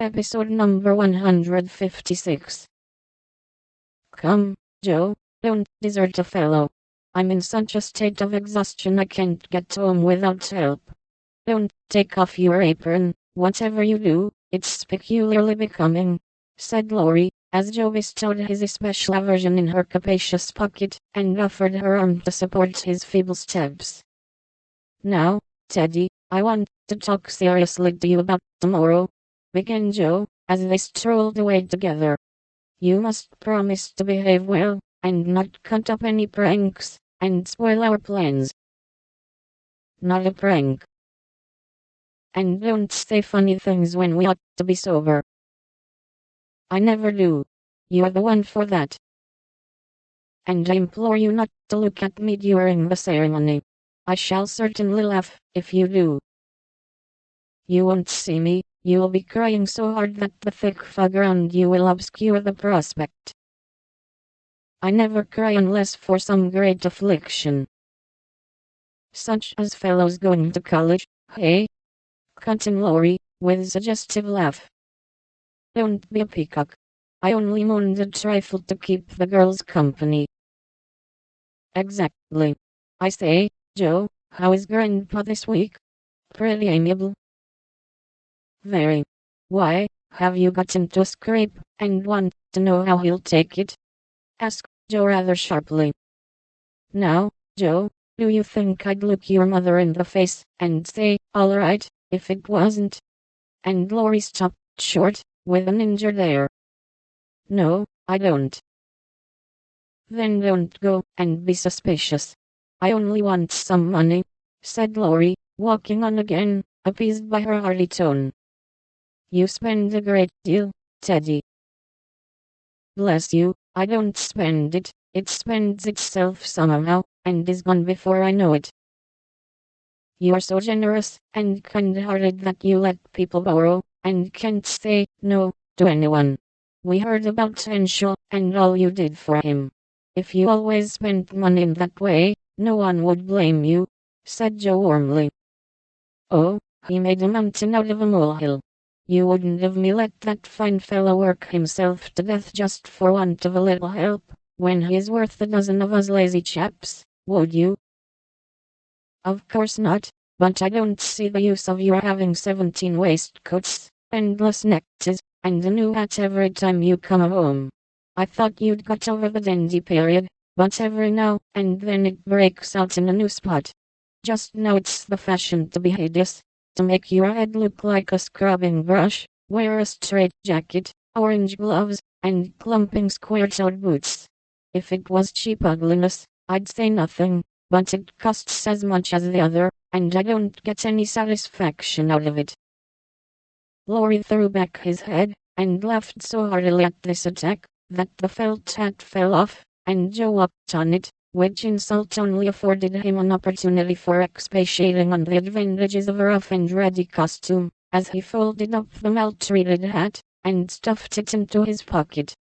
Episode number 156. Come, Joe, don't desert a fellow. I'm in such a state of exhaustion I can't get home without help. Don't take off your apron, whatever you do, it's peculiarly becoming, said Laurie, as Joe bestowed his especial aversion in her capacious pocket, and offered her arm to support his feeble steps. Now, Teddy, I want to talk seriously to you about tomorrow, began Joe, as they strolled away together. You must promise to behave well, and not cut up any pranks, and spoil our plans. Not a prank. And don't say funny things when we ought to be sober. I never do. You're the one for that. And I implore you not to look at me during the ceremony. I shall certainly laugh, if you do. You won't see me, you'll be crying so hard that the thick fog around you will obscure the prospect. I never cry unless for some great affliction. Such as fellows going to college, hey? Cut in Laurie, with a suggestive laugh. Don't be a peacock. I only moaned a trifle to keep the girls company. Exactly. I say, Joe, how is Grandpa this week? Pretty amiable. Very. Why, have you got into a scrape, and want to know how he'll take it? Asked Joe rather sharply. Now, Joe, do you think I'd look your mother in the face, and say, all right, if it wasn't? And Laurie stopped short, with an injured air. No, I don't. Then don't go, and be suspicious. I only want some money, said Laurie, walking on again, appeased by her hearty tone. You spend a great deal, Teddy. Bless you, I don't spend it, it spends itself somehow, and is gone before I know it. You are so generous and kind-hearted that you let people borrow, and can't say no to anyone. We heard about Henshaw, and all you did for him. If you always spent money in that way, no one would blame you, said Joe warmly. Oh, he made a mountain out of a molehill. You wouldn't have me let that fine fellow work himself to death just for want of a little help, when he is worth a dozen of us lazy chaps, would you? Of course not, but I don't see the use of your having 17 waistcoats, endless neckties, and a new hat every time you come home. I thought you'd got over the dandy period, but every now and then it breaks out in a new spot. Just now it's the fashion to be hideous. To make your head look like a scrubbing brush, wear a straight jacket, orange gloves, and clumping square-toed boots. If it was cheap ugliness, I'd say nothing, but it costs as much as the other, and I don't get any satisfaction out of it. Laurie threw back his head, and laughed so heartily at this attack, that the felt hat fell off, and Joe upped on it, which insult only afforded him an opportunity for expatiating on the advantages of a rough and ready costume, as he folded up the maltreated hat, and stuffed it into his pocket.